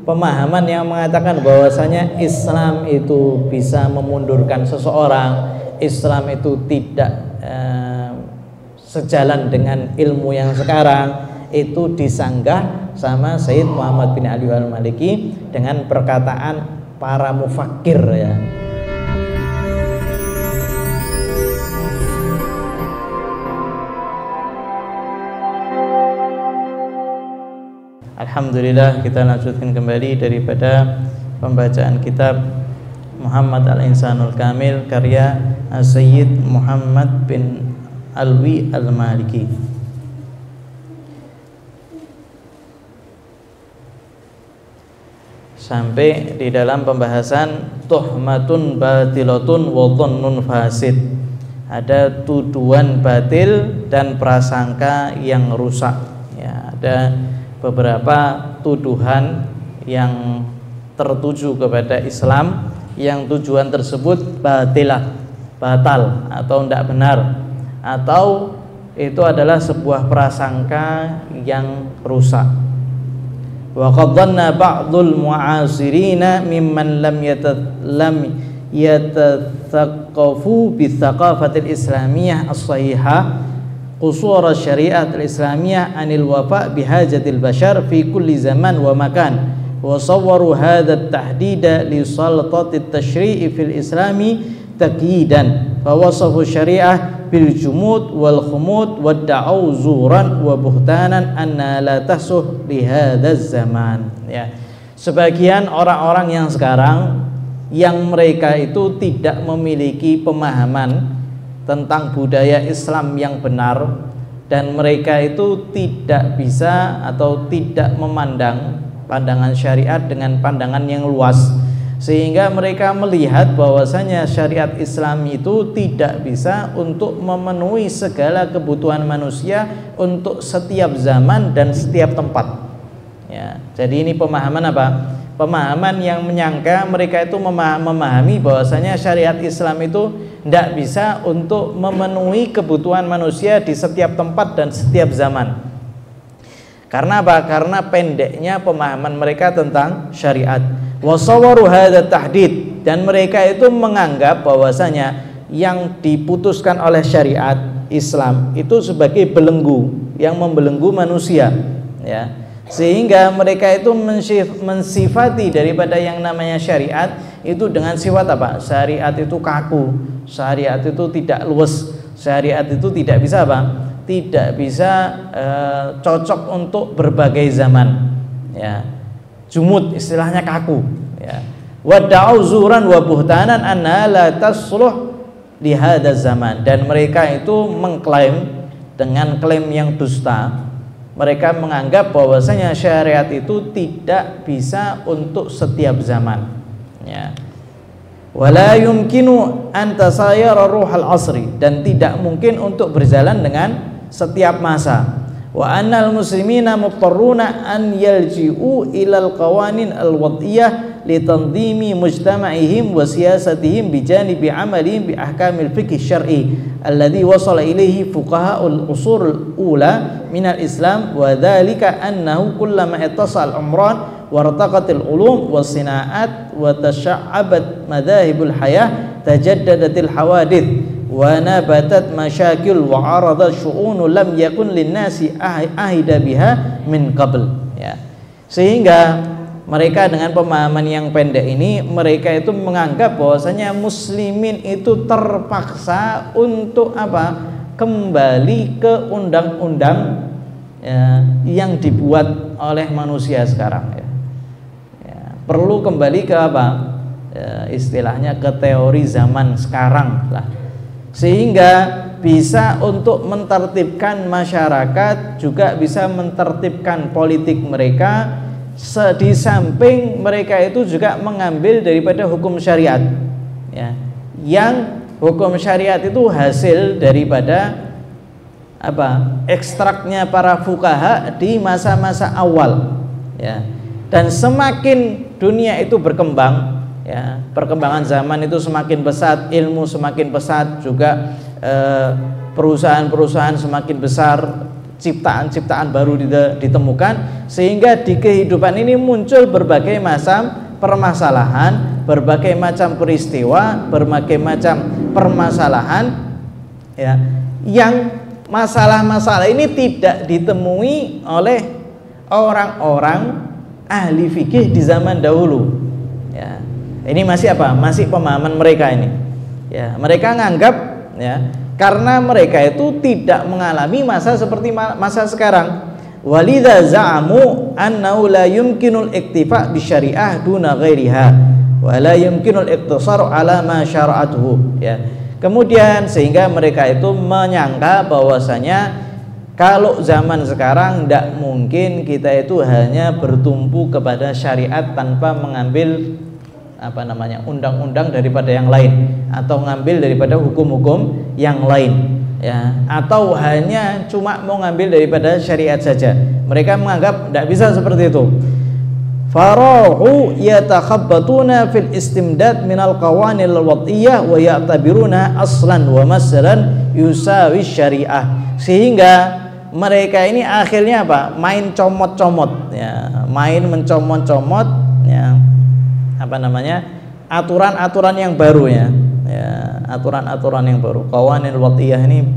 pemahaman yang mengatakan bahwasanya Islam itu bisa memundurkan seseorang, Islam itu tidak sejalan dengan ilmu yang sekarang, itu disanggah sama Sayyid Muhammad bin Ali al-Maliki dengan perkataan para mufakir ya. Alhamdulillah, kita lanjutkan kembali daripada pembacaan kitab Muhammad Al-Insanul Kamil karya Sayyid Muhammad bin Alwi Al-Maliki. Sampai di dalam pembahasan tuhmatun batilatun wa dhannun fasid. Ada tuduhan batil dan prasangka yang rusak ya, ada beberapa tuduhan yang tertuju kepada Islam yang tujuan tersebut batilah, batal atau tidak benar, atau itu adalah sebuah prasangka yang rusak. Wa qad dhanna ba'dul mu'asirina mimman lam yatathaqafu bi thaqafatil islamiyah as-sahihah qusur syariat al-islamiyah anil wafa bihajatil bashar fi kulli zaman wa makan wa sawwaru hadha at-tahdida li saltatit tashri'i fil islami taqyidan fa wasafu syariah bil jumud wal khumud wa da'u zuran wa buhtanan anna la tahsuh li hadha zaman ya. Sebagian orang-orang yang sekarang yang mereka itu tidak memiliki pemahaman tentang budaya Islam yang benar, dan mereka itu tidak bisa atau tidak memandang pandangan syariat dengan pandangan yang luas, sehingga mereka melihat bahwasanya syariat Islam itu tidak bisa untuk memenuhi segala kebutuhan manusia untuk setiap zaman dan setiap tempat ya. Jadi ini pemahaman apa? Pemahaman yang menyangka mereka itu memahami bahwasanya syariat Islam itu tidak bisa untuk memenuhi kebutuhan manusia di setiap tempat dan setiap zaman. Karena apa? Karena pendeknya pemahaman mereka tentang syariat. Wasawaru hadza tahdid, dan mereka itu menganggap bahwasanya yang diputuskan oleh syariat Islam itu sebagai belenggu yang membelenggu manusia ya. Sehingga mereka itu mensifati daripada yang namanya syariat itu dengan sifat apa? Syariat itu kaku, syariat itu tidak luwes, syariat itu tidak bisa apa? Tidak bisa cocok untuk berbagai zaman ya. Jumud, istilahnya kaku ya. Wa da'uzuran wa buhtanan anna la tasluh li hadzal zaman, dan mereka itu mengklaim dengan klaim yang dusta. Mereka menganggap bahwasanya syariat itu tidak bisa untuk setiap zaman ya. Wala yumkinu an tasayyara ruhal asri, dan tidak mungkin untuk berjalan dengan setiap masa. Wa annal muslimina muttarruna an yalji'u ilal qawanin al-wad'iyah li tanzimi mujtama'ihim wa siyasatihim bijanibi amalihim bi ahkamil fiqh syar'i alladhi wasala ilaihi fuqaha'ul usurul ula minal islam, wa dhalika annahu kullama ittasal umran wartaqatil ulum was sinaat wa tasha'abat madahibul hayah tajaddadatil hawadith wa nabatat masyakil wa aradat syu'unu lam yakun linnasi ahida biha min qabl ya. Sehingga mereka dengan pemahaman yang pendek ini, mereka itu menganggap bahwasanya muslimin itu terpaksa untuk apa? Kembali ke undang-undang ya, yang dibuat oleh manusia sekarang ya. Ya, perlu kembali ke apa? Ya, istilahnya ke teori zaman sekarang lah, sehingga bisa untuk mentertibkan masyarakat, juga bisa mentertibkan politik mereka. Di samping mereka itu juga mengambil daripada hukum syariat ya, yang hukum syariat itu hasil daripada apa? Ekstraknya para fuqaha di masa-masa awal ya. Dan semakin dunia itu berkembang ya, perkembangan zaman itu semakin pesat, ilmu semakin pesat, juga perusahaan-perusahaan semakin besar, ciptaan-ciptaan baru ditemukan, sehingga di kehidupan ini muncul berbagai macam permasalahan, berbagai macam peristiwa, berbagai macam permasalahan, ya, yang masalah-masalah ini tidak ditemui oleh orang-orang ahli fikih di zaman dahulu. Ya, ini masih apa? Masih pemahaman mereka ini. Ya, mereka nganggap, ya, karena mereka itu tidak mengalami masa seperti masa sekarang. Walidza za'amu annahu la yumkinul iktifa bi syariah duna ghairiha wa la yumkinul iqtisar ala ma syara'atuhu. Ya. Kemudian sehingga mereka itu menyangka bahwasanya kalau zaman sekarang tidak mungkin kita itu hanya bertumpu kepada syariat tanpa mengambil undang-undang daripada yang lain, atau ngambil daripada hukum-hukum yang lain, ya, atau hanya cuma mau ngambil daripada syariat saja. Mereka menganggap tidak bisa seperti itu. Farahu yatakhabbatuna fil istimdad minal qawanil wad'iyah wa ya'tabiruna aslan wa masran yusawi syariah. Sehingga mereka ini akhirnya apa? Main comot-comot, ya, main mencomot-comot, ya, aturan-aturan yang baru, ya, aturan-aturan yang baru. Qawanil wad'iyah ini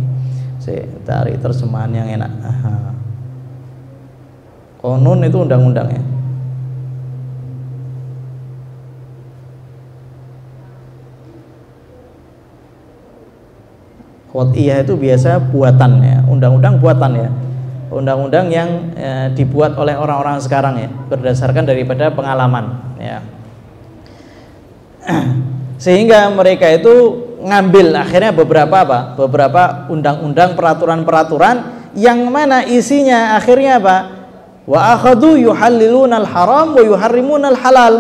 saya cari terjemahan yang enak. Qanun itu undang-undang, ya. Wad'iyah itu biasa buatan, ya, undang-undang buatan, ya, undang-undang yang dibuat oleh orang-orang sekarang, ya, berdasarkan daripada pengalaman, ya. Sehingga mereka itu ngambil akhirnya beberapa undang-undang, peraturan-peraturan yang mana isinya akhirnya apa? Wa akhadhu yuhallilunal haram wa yuharrimunal halal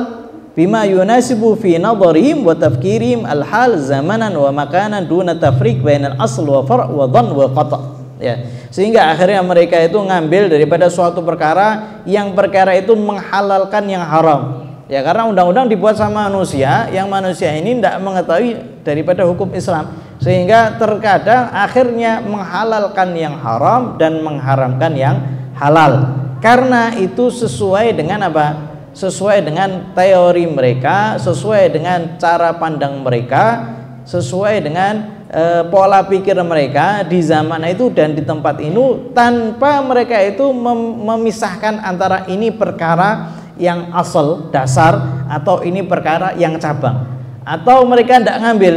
bima yunasibu fi nadharihim wa tafkirihim al-hal zamanan wa makanan duna tafriq bainal asl wa far' wa dhann wa qata', ya. Sehingga akhirnya mereka itu ngambil daripada suatu perkara yang perkara itu menghalalkan yang haram, ya, karena undang-undang dibuat sama manusia yang manusia ini tidak mengetahui daripada hukum Islam, sehingga terkadang akhirnya menghalalkan yang haram dan mengharamkan yang halal, karena itu sesuai dengan apa? Sesuai dengan teori mereka, sesuai dengan cara pandang mereka, sesuai dengan pola pikir mereka di zaman itu dan di tempat ini, tanpa mereka itu memisahkan antara ini perkara yang asal dasar atau ini perkara yang cabang, atau mereka tidak ngambil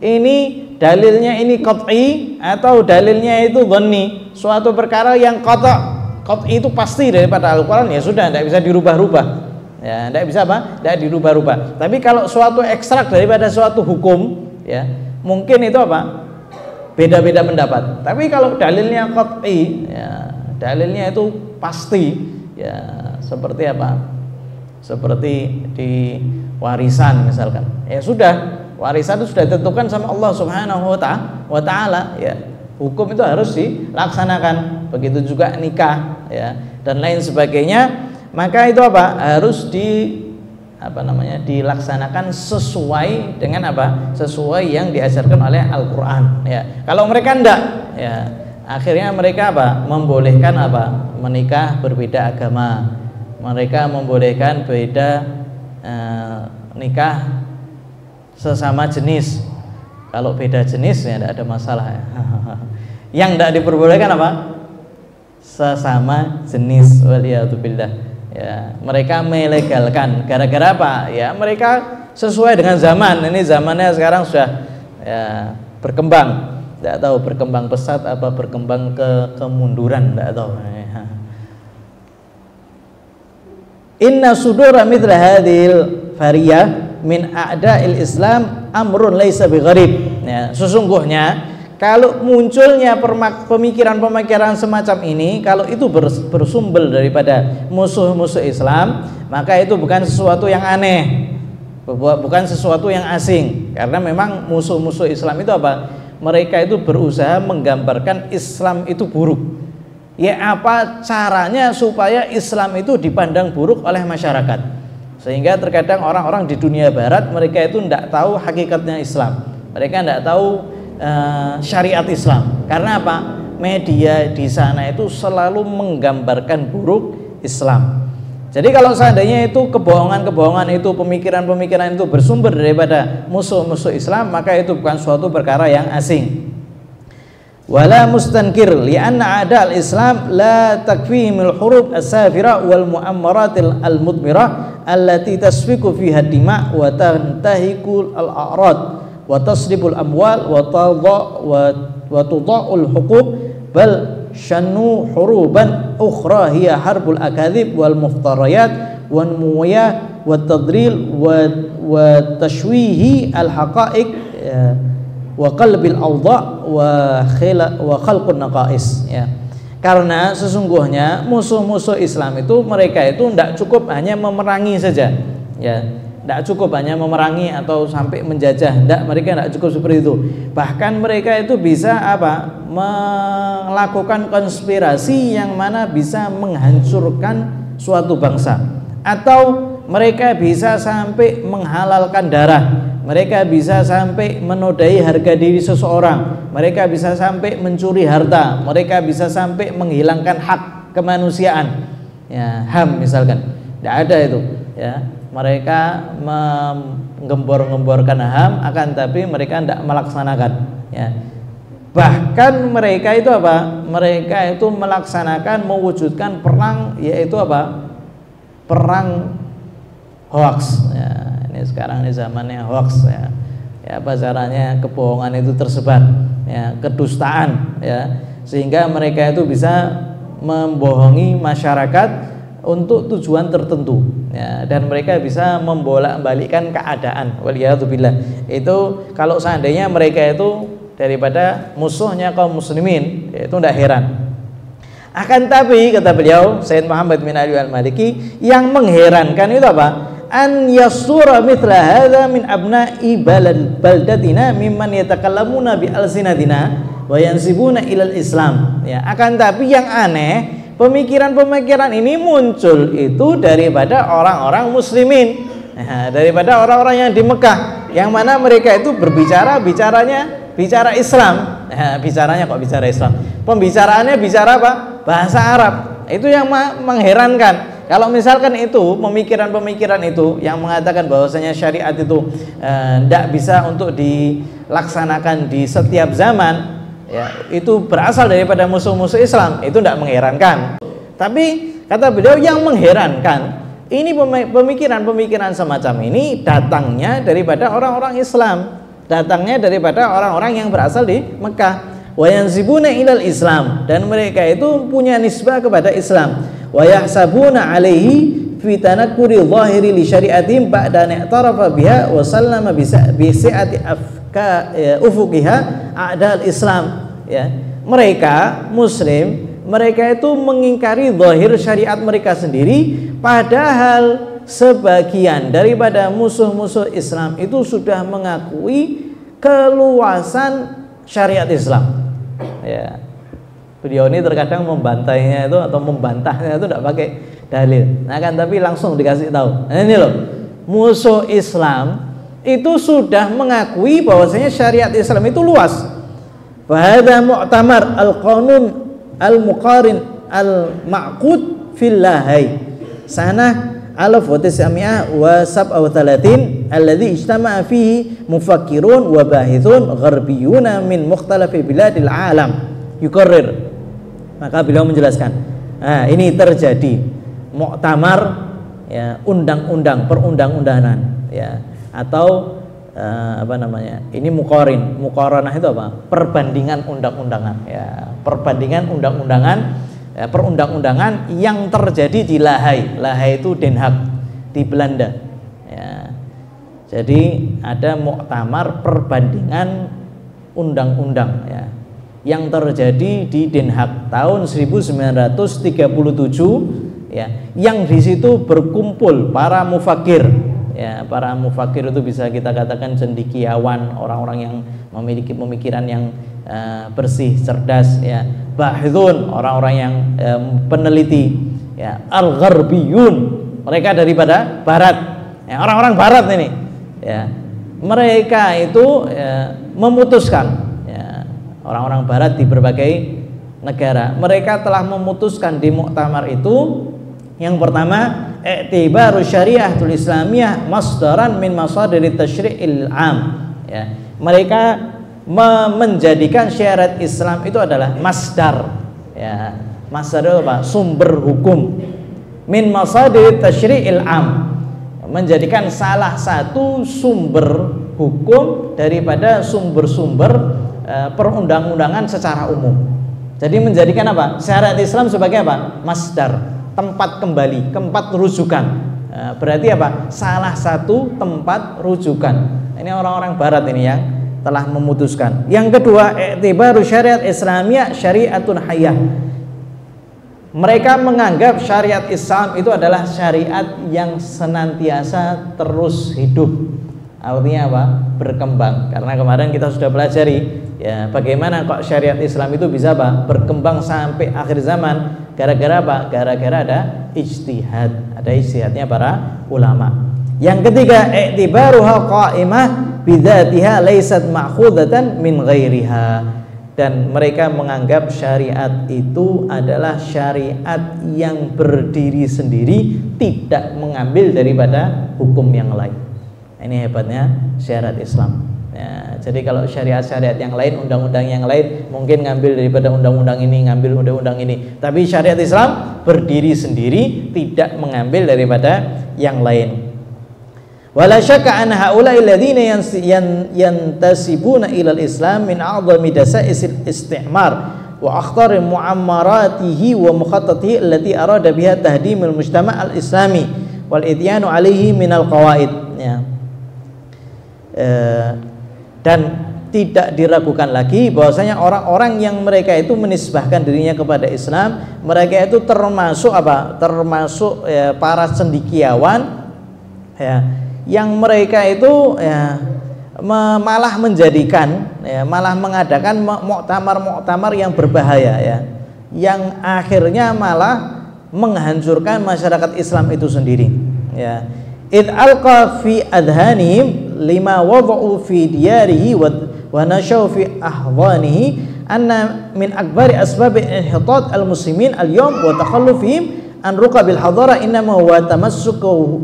ini dalilnya ini qat'i atau dalilnya itu dhanni, suatu perkara yang qat'i itu pasti daripada Al-Quran, ya sudah, tidak bisa dirubah-rubah. Ya, tidak bisa apa? Tidak dirubah-rubah. Tapi kalau suatu ekstrak daripada suatu hukum, ya, mungkin itu apa? Beda-beda pendapat. Tapi kalau dalilnya qat'i, ya, dalilnya itu pasti, ya, seperti apa? Seperti di warisan misalkan. Ya sudah, warisan itu sudah ditentukan sama Allah Subhanahu wa taala, ya. Hukum itu harus dilaksanakan. Begitu juga nikah, ya, dan lain sebagainya. Maka itu apa? Harus dilaksanakan sesuai dengan apa? Sesuai yang diajarkan oleh Al-Qur'an, ya. Kalau mereka enggak, ya, akhirnya mereka apa? Membolehkan apa? Menikah berbeda agama. Mereka membolehkan beda nikah sesama jenis. Kalau beda jenis, ya tidak ada masalah, ya. Yang tidak diperbolehkan apa? Sesama jenis. Waliyatubillah. Ya, mereka melegalkan gara-gara apa? Ya, mereka sesuai dengan zaman. Ini zamannya sekarang sudah, ya, berkembang. Tidak tahu berkembang pesat apa berkembang kemunduran, tidak tahu. Inna sudura mithla hadhil fariyah min a'da'il Islam amrun laisa bigharib. Ya, sesungguhnya kalau munculnya pemikiran-pemikiran semacam ini, kalau itu bersumber daripada musuh-musuh Islam, maka itu bukan sesuatu yang aneh, bukan sesuatu yang asing. Karena memang musuh-musuh Islam itu apa? Mereka itu berusaha menggambarkan Islam itu buruk. Ya, apa caranya supaya Islam itu dipandang buruk oleh masyarakat? Sehingga terkadang orang-orang di dunia barat, mereka itu tidak tahu hakikatnya Islam. Mereka tidak tahu syariat Islam. Karena apa? media di sana itu selalu menggambarkan buruk Islam. Jadi kalau seandainya itu kebohongan-kebohongan itu, pemikiran-pemikiran itu bersumber daripada musuh-musuh Islam, maka itu bukan suatu perkara yang asing. Wala mustankir li'anna a'da al-Islam la takfihimul hurub as-safira wal mu'ammaratil al-mudmirah allati tasfiku fiha dima' wa tantahiku al-a'rad wa tasribul amwal wa tudha'ul huquq bal shannu huruban ukhra hiya harbul akadzib wal muftariyat wan muwayah wat tadril wa tashwihi al haqa'iq wa qalbil awdha wa khalqun naqais, ya. Karena sesungguhnya musuh-musuh Islam itu mereka itu tidak cukup hanya memerangi saja, ya. Tidak cukup hanya memerangi atau sampai menjajah, mereka tidak cukup seperti itu. Bahkan mereka itu bisa melakukan konspirasi yang mana bisa menghancurkan suatu bangsa, atau mereka bisa sampai menghalalkan darah, mereka bisa sampai menodai harga diri seseorang, mereka bisa sampai mencuri harta, mereka bisa sampai menghilangkan hak kemanusiaan, ya, HAM misalkan. Tidak ada itu, ya. Mereka menggembor-gemborkan HAM, akan tapi mereka tidak melaksanakan, ya. Bahkan mereka itu apa? Mereka itu melaksanakan, mewujudkan perang, yaitu apa? Perang hoax, ya. Ini sekarang ini zamannya hoax, ya. Ya, apa caranya kebohongan itu tersebar, ya, kedustaan, ya, sehingga mereka itu bisa membohongi masyarakat untuk tujuan tertentu, ya, dan mereka bisa membolak-balikkan keadaan. Waliyadzubillah. Itu kalau seandainya mereka itu daripada musuhnya kaum muslimin, itu tidak heran. Akan tapi kata beliau Sayyid Muhammad bin Ali al-Maliki, yang mengherankan itu apa? An yasura mithla hadza min abna'i baldatina mimman yatakallamuna bi alsinatina wa yansibuna ilal Islam, ya. Akan tapi yang aneh, pemikiran-pemikiran ini muncul itu daripada orang-orang muslimin, nah, daripada orang-orang yang di Mekah, yang mana mereka itu bicara Islam, nah, bicaranya kok bicara Islam, pembicaraannya bicara apa? Bahasa Arab. Itu yang mengherankan. Kalau misalkan itu pemikiran-pemikiran itu yang mengatakan bahwasanya syariat itu tidak bisa untuk dilaksanakan di setiap zaman, ya, itu berasal daripada musuh-musuh Islam, itu tidak mengherankan. Tapi kata beliau yang mengherankan ini pemikiran-pemikiran semacam ini datangnya daripada orang-orang Islam, datangnya daripada orang-orang yang berasal di Mekah. Wa yanzibuna ilal Islam, dan mereka itu punya nisbah kepada Islam. Wa yahsabuna alaihi fi tanakkuri zahiri li syari'atihim ba'da an i'tarafa biha wa sallama bi si'ati ufuqiha a'dal Islam, ya. Mereka muslim, mereka itu mengingkari zahir syariat mereka sendiri, padahal sebagian daripada musuh-musuh Islam itu sudah mengakui keluasan syariat Islam, ya. Beliau ini terkadang membantainya itu atau membantahnya itu tidak pakai dalil, nah, kan tapi langsung dikasih tahu. Nah, ini loh, musuh Islam itu sudah mengakui bahwasanya syariat Islam itu luas. Fahadha mu'tamar al-qanun al-muqarin al-ma'qud fillahi sanah alaf wa tis'ami'ah wa sab'a wa talatin alladhi ijtama'a fihi mufakkirun wa bahithun gharbiyuna min mukhtalafi biladil alam yukarrir. Maka beliau menjelaskan, nah, ini terjadi mu'tamar, ya, undang-undang, perundang-undangan, ya, atau apa namanya? Ini muqaranah itu apa? Perbandingan undang-undangan, ya, perbandingan undang-undangan, ya, perundang-undangan yang terjadi di Lahai. Lahai itu Den Haag di Belanda, ya. Jadi ada muktamar perbandingan undang-undang, ya, yang terjadi di Den Haag tahun 1937, ya, yang di situ berkumpul para mufakir, ya, para mufakir itu bisa kita katakan cendekiawan, orang-orang yang memiliki pemikiran yang bersih, cerdas, ya, bahithun, orang-orang yang peneliti, ya, al-gharbiyun, mereka daripada barat, ya, orang-orang barat ini, ya, mereka itu memutuskan, ya, orang-orang barat di berbagai negara. Mereka telah memutuskan di muktamar itu, yang pertama, i'tibaru syariatul islamiyah masdaran min masadir tasyri'il 'am. Ya. Mereka menjadikan syariat Islam itu adalah masdar. Ya. Masdar itu apa? Sumber hukum. Min masadir tasyri'il 'am. Menjadikan salah satu sumber hukum daripada sumber-sumber perundang-undangan secara umum. Jadi menjadikan apa? Syariat Islam sebagai apa? Masdar, tempat kembali, tempat rujukan. Berarti apa? Salah satu tempat rujukan. Ini orang-orang barat ini yang telah memutuskan. Yang kedua, i'tibaru syariat Islamiyah syariatun hayyah. Mereka menganggap syariat Islam itu adalah syariat yang senantiasa terus hidup. Artinya apa? Berkembang. Karena kemarin kita sudah pelajari ya, bagaimana kok syariat Islam itu bisa apa? Berkembang sampai akhir zaman. Gara-gara apa? Gara-gara ada ijtihad. Ada ijtihadnya para ulama. Yang ketiga, i'tibaruha qa'imah bidzatiha laysat ma'khudatan min ghairiha. Dan mereka menganggap syariat itu adalah syariat yang berdiri sendiri, tidak mengambil daripada hukum yang lain. Ini hebatnya syariat Islam. Ya, jadi kalau syariat-syariat yang lain, undang-undang yang lain mungkin ngambil daripada undang-undang ini, ngambil undang-undang ini. Tapi syariat Islam berdiri sendiri, tidak mengambil daripada yang lain. Wala syakka an haula'i alladziina yantasibuna ilal Islam min a'dhami dasa'isil istimar wa akhtar mu'ammaratihi wa mukhattatihi allati arada biha tahdimul mujtama' al-islami wal ityanu 'alaihi minal qawaid. Ya. Dan tidak diragukan lagi bahwasanya orang-orang yang mereka itu menisbahkan dirinya kepada Islam, mereka itu termasuk apa? Termasuk para cendekiawan ya, yang mereka itu malah menjadikan malah mengadakan muktamar-muktamar yang berbahaya ya, yang akhirnya malah menghancurkan masyarakat Islam itu sendiri ya. Id alqa fi adhanihim lima wada'u fi diyarihi wa nashaw fi ahwanihi anna min akbari asbab inhitat al-muslimin al-yawm wa takhallufihim an ruqabil hadara innama huwa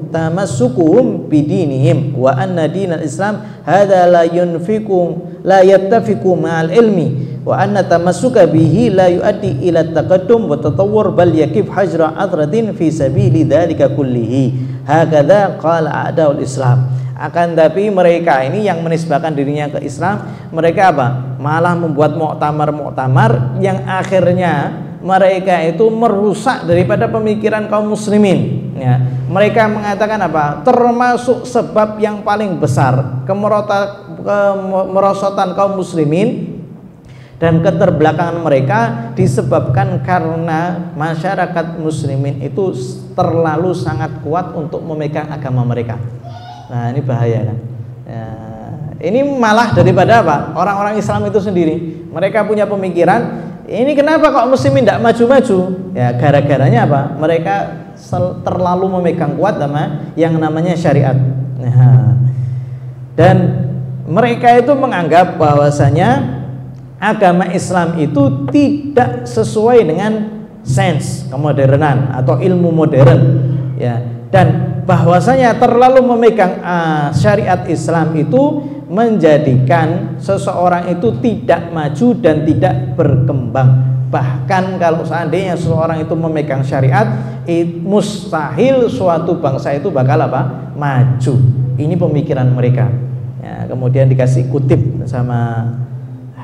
tamassukuhum bidinihim wa anna dinal islam hadha la yattafiqu ma'al ilmi wa anna tamassuka bihi la yuaddi ila taqaddum wa tatawwur bal yakif hajra adratin fi sabili dhalika kullihi. Hakadha qala a'daul Islam. Akan tapi mereka ini yang menisbahkan dirinya ke Islam, mereka apa? Malah membuat muktamar-muktamar yang akhirnya mereka itu merusak daripada pemikiran kaum muslimin ya. Mereka mengatakan apa? Termasuk sebab yang paling besar kemerosotan kaum muslimin dan keterbelakangan mereka disebabkan karena masyarakat muslimin itu terlalu sangat kuat untuk memegang agama mereka. Nah ini bahaya kan ya, ini malah daripada apa? Orang-orang Islam itu sendiri, mereka punya pemikiran ini kenapa kok muslimin tidak maju-maju ya, gara-garanya apa? Mereka terlalu memegang kuat sama yang namanya syariat nah, dan mereka itu menganggap bahwasanya agama Islam itu tidak sesuai dengan sains kemodernan atau ilmu modern ya, dan bahwasanya terlalu memegang syariat Islam itu menjadikan seseorang itu tidak maju dan tidak berkembang. Bahkan kalau seandainya seseorang itu memegang syariat, mustahil suatu bangsa itu bakal apa? Maju. Ini pemikiran mereka ya, kemudian dikasih kutip sama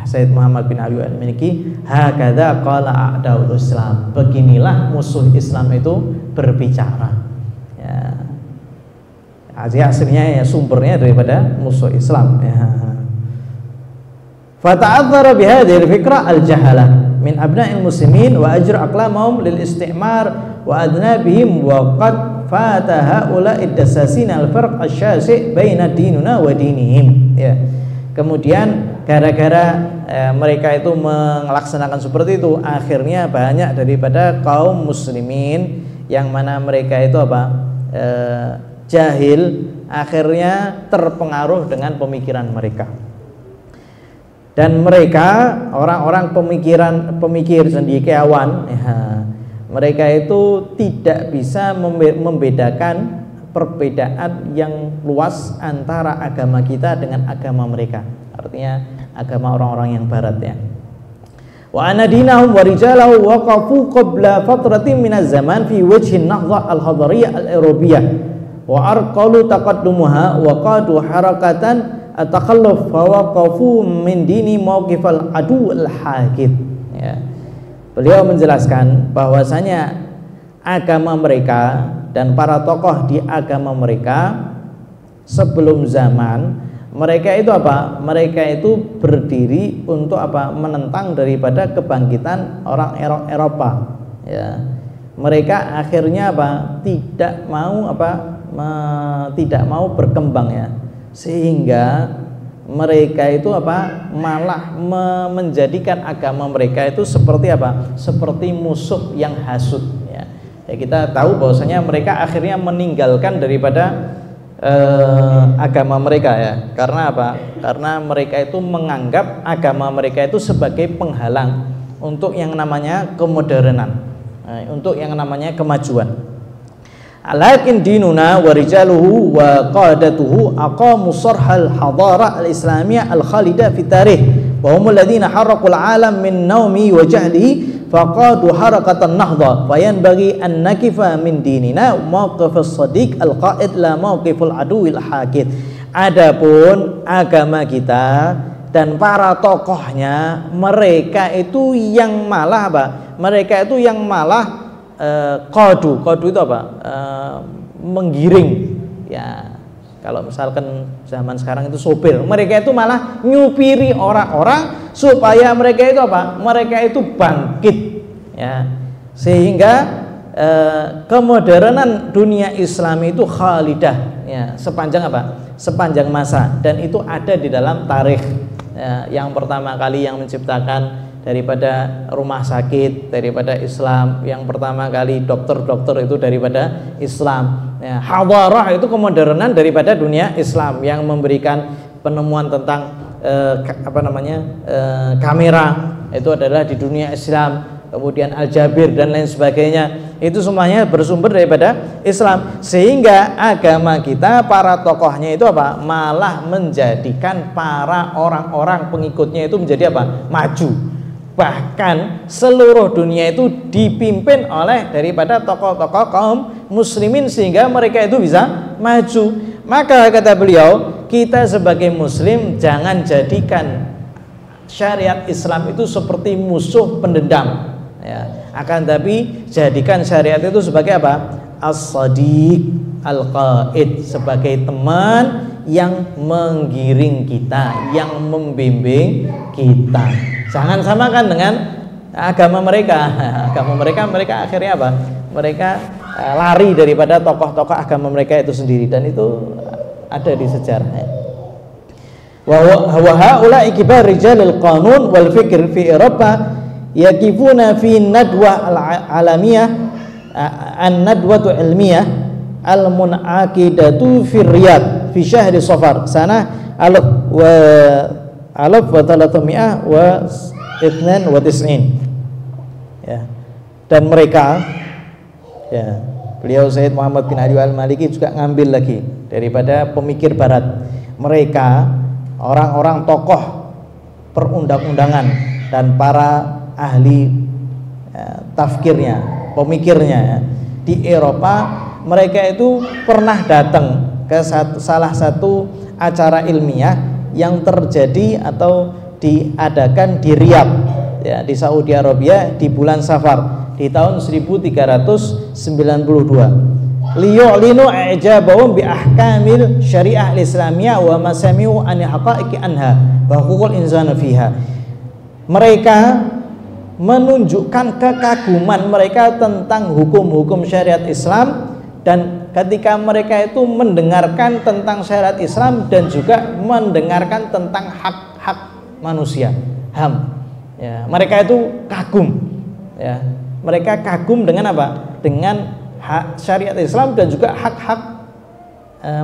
Sayyid Muhammad bin Ali al-Maliki, hakadha qala a'daul Islam. Beginilah musuh Islam itu berbicara. Ya. Aslinya ya sumbernya daripada musuh Islam. Ya. Fata'adzara bihadhil fikrah al-jahalah min abna'il muslimin wa ajra aqlamahum lil istimar wa adnabihim wa qad fata haula'i dasasin al-farq asy-syasi' baina dinuna wa dinihim. Ya. Kemudian gara-gara mereka itu melaksanakan seperti itu, akhirnya banyak daripada kaum muslimin yang mana mereka itu apa? Jahil, akhirnya terpengaruh dengan pemikiran mereka. Dan mereka orang-orang pemikir cendekiawan, ya, mereka itu tidak bisa membedakan perbedaan yang luas antara agama kita dengan agama mereka. Artinya agama orang-orang yang barat, ya. Wa anna dinahum wa rijalahu waqafu qabla fatratin minaz zaman fi wajhi an-nahdha al-hadariyah al-Eurobiyyah wa arqalu taqaddumuha wa qadu harakatan at-takhalluf fa waqafu min dini mawqifal adu al-hakid, ya. Beliau menjelaskan bahwasanya agama mereka dan para tokoh di agama mereka sebelum zaman mereka itu apa? Mereka itu berdiri untuk apa? Menentang daripada kebangkitan orang Eropa, ya. Mereka akhirnya apa? Tidak mau tidak mau berkembang, ya. Sehingga mereka itu apa? Malah menjadikan agama mereka itu seperti apa? Seperti musuh yang hasut, ya. Ya, kita tahu bahwasanya mereka akhirnya meninggalkan daripada agama mereka, ya. Karena apa? Karena mereka itu menganggap agama mereka itu sebagai penghalang untuk yang namanya kemodernan, untuk yang namanya kemajuan. Alakin dinuna wa rijaluhu wa qadatuhu aqamu sarhal hadara al-islamiyah al-khalida fi tarikh wa humul ladzina harraqul alam min naumi wa jahlihi faqadu harakatan nahdha fayanbaghi an nakifa min dinina mawqifus sadiq al-qa'id la mawqiful aduwil hakid. Adapun agama kita dan para tokohnya, mereka itu yang malah apa? Mereka itu yang malah qadu itu apa? Menggiring, ya. Kalau misalkan zaman sekarang itu sopir, mereka itu malah nyupiri orang-orang supaya mereka itu apa? Mereka itu bangkit, ya. Sehingga kemodernan dunia Islam itu khalidah, ya, sepanjang apa? Sepanjang masa, dan itu ada di dalam tarikh, ya. Yang pertama kali yang menciptakan daripada rumah sakit daripada Islam, yang pertama kali dokter-dokter itu daripada Islam, ya. Hadarah itu kemodernan daripada dunia Islam yang memberikan penemuan tentang kamera itu adalah di dunia Islam. Kemudian Al-Jabir dan lain sebagainya, itu semuanya bersumber daripada Islam. Sehingga agama kita, para tokohnya itu apa? Malah menjadikan para orang-orang pengikutnya itu menjadi apa? Maju. Bahkan seluruh dunia itu dipimpin oleh daripada tokoh-tokoh kaum muslimin sehingga mereka itu bisa maju. Maka kata beliau, kita sebagai muslim jangan jadikan syariat Islam itu seperti musuh pendendam, ya. Akan tapi jadikan syariat itu sebagai apa? As-sadiq al-qaid, sebagai teman yang menggiring kita, yang membimbing kita. Jangan samakan dengan agama mereka. Agama mereka akhirnya apa? Mereka lari daripada tokoh-tokoh agama mereka itu sendiri, dan itu ada di sejarahnya. Wa haula kibar rijalul qanun wal fikr fi Eropa yakifuna fi nadwa al-alamiyah an-nadwatu ilmiyah al-munaqidatu fi Riyadh fi syahri Safar sanah alaf wa 392, ya. Dan mereka, ya, beliau Sayyid Muhammad bin Ali al-Maliki juga ngambil lagi daripada pemikir barat. Mereka orang-orang tokoh perundang-undangan dan para ahli, ya, tafkirnya, pemikirnya, ya, di Eropa. Mereka itu pernah datang ke salah satu acara ilmiah yang terjadi atau diadakan di Riyadh, ya, di Saudi Arabia di bulan Safar di tahun 1392. Liyu'linu i'jabahum bi ahkamil syariah al-islamiyah wa masami'u an haqa'iqi anha wa huququl insani fiha. Mereka menunjukkan kekaguman mereka tentang hukum-hukum syariat Islam, dan ketika mereka itu mendengarkan tentang syariat Islam dan juga mendengarkan tentang hak-hak manusia, HAM, ya, mereka itu kagum, ya. Mereka kagum dengan apa? Dengan hak syariat Islam dan juga hak-hak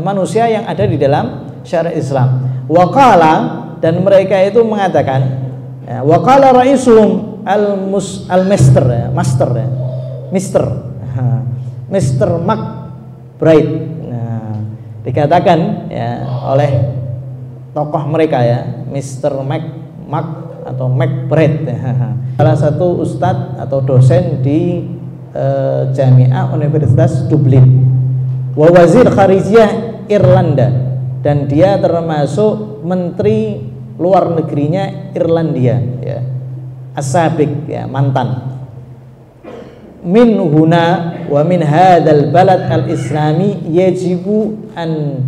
manusia yang ada di dalam syariat Islam. Waqala, dan mereka itu mengatakan ya, wa qala raisuhum al-master ya, master ya, Mr. McBride. Nah, dikatakan ya oleh tokoh mereka ya, Mr. Mac atau McBride ya. Salah satu ustadz atau dosen di Jami'ah Universitas Dublin, wa wazir kharijiyah Irlanda, dan dia termasuk menteri luar negerinya Irlandia ya, as-sabiq ya, mantan. Min huna wa min hadzal balad al-islami yajibu an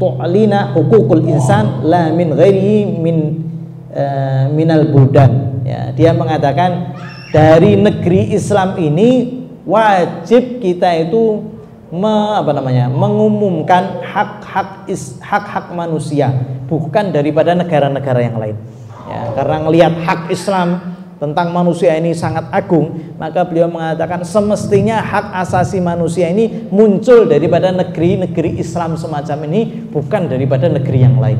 tu'lina huququl insan la min ghairihi minal buldan ya. Dia mengatakan dari negeri Islam ini wajib kita itu mengumumkan hak-hak manusia, bukan daripada negara-negara yang lain ya. Karena melihat hak Islam tentang manusia ini sangat agung, maka beliau mengatakan semestinya hak asasi manusia ini muncul daripada negeri-negeri Islam semacam ini, bukan daripada negeri yang lain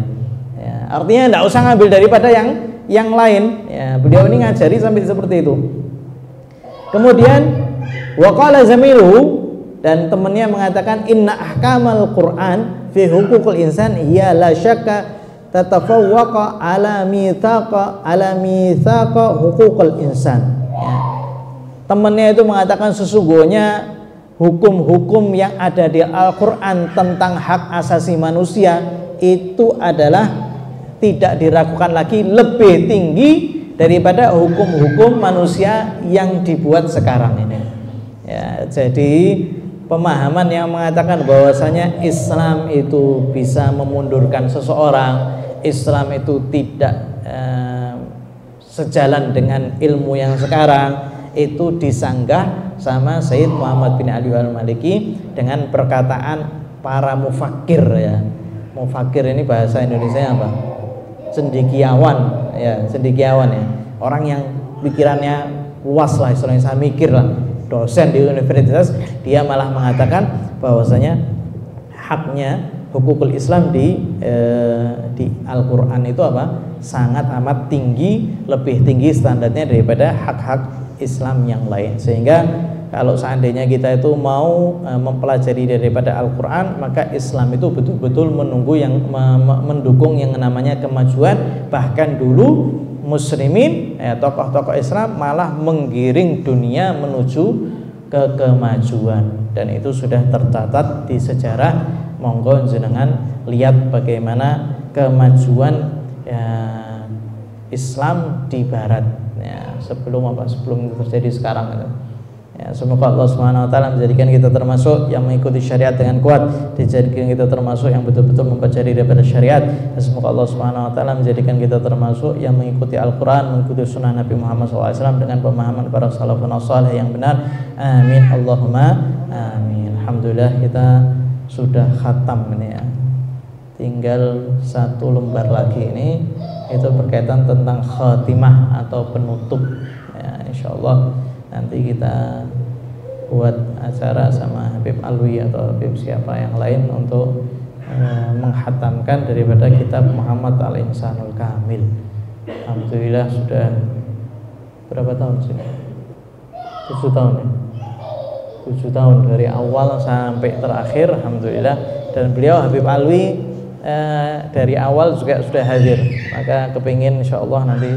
ya. Artinya tidak usah ngambil daripada yang lain ya. Beliau ini ngajari sampai seperti itu. Kemudian waqala zamiluhu, dan temannya mengatakan inna ahkamal Quran fi huquqil insan hiya la syakka tatafawwaqa ala mithaqa huquqil insan ya. Temannya itu mengatakan sesungguhnya hukum-hukum yang ada di Al-Quran tentang hak asasi manusia itu adalah tidak diragukan lagi lebih tinggi daripada hukum-hukum manusia yang dibuat sekarang ini ya. Jadi pemahaman yang mengatakan bahwasanya Islam itu bisa memundurkan seseorang, Islam itu tidak sejalan dengan ilmu yang sekarang, itu disanggah sama Sayyid Muhammad bin Ali al-Maliki dengan perkataan para mufakir ya. Mufakir ini bahasa Indonesia apa? Cendekiawan ya, cendekiawan ya. Orang yang pikirannya luas lah, istilahnya saya mikir lah. Dosen di universitas, dia malah mengatakan bahwasanya haknya hukukul Islam di Al-Quran itu apa? Sangat amat tinggi, lebih tinggi standarnya daripada hak-hak Islam yang lain. Sehingga kalau seandainya kita itu mau mempelajari daripada Al-Quran, maka Islam itu betul-betul mendukung yang namanya kemajuan. Bahkan dulu muslimin tokoh-tokoh Islam malah menggiring dunia menuju ke kemajuan, dan itu sudah tercatat di sejarah. Monggo jenengan lihat bagaimana kemajuan ya, Islam di Barat ya, sebelum itu terjadi sekarang itu. Ya, semoga Allah Subhanahu wa taala menjadikan kita termasuk yang mengikuti syariat dengan kuat, dijadikan kita termasuk yang betul-betul mempelajari daripada syariat. Dan semoga Allah Subhanahu wa taala menjadikan kita termasuk yang mengikuti Al-Qur'an, mengikuti sunnah Nabi Muhammad SAW dengan pemahaman para salafun salih yang benar. Amin Allahumma amin. Alhamdulillah kita sudah khatam ini ya. Tinggal satu lembar lagi ini, itu berkaitan tentang khatimah atau penutup ya. Insyaallah nanti kita buat acara sama Habib Alwi atau Habib siapa yang lain untuk menghatamkan daripada kitab Muhammad Al-Insanul Kamil. Alhamdulillah sudah berapa tahun sini? 7 tahun ya? 7 tahun dari awal sampai terakhir, alhamdulillah. Dan beliau Habib Alwi dari awal juga sudah hadir. Maka kepingin insyaallah nanti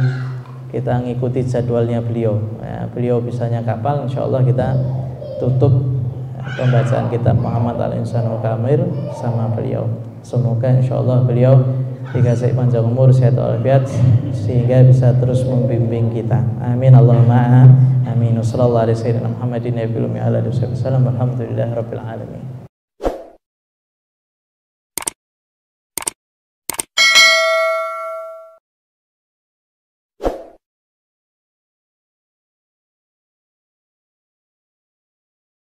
kita ngikuti jadwalnya beliau ya, beliau bisanya kapal, insyaallah kita tutup pembacaan kitab Muhammad Al-Insanul Kamil sama beliau. Semoga insyaallah beliau dikasih panjang umur, sehat walafiat, sehingga bisa terus membimbing kita. Amin Allahumma amin. Wassallallahu alaihi wasallam Muhammadin nabiyil ummi ala alihi wasallam. Alhamdulillahirabbil alamin.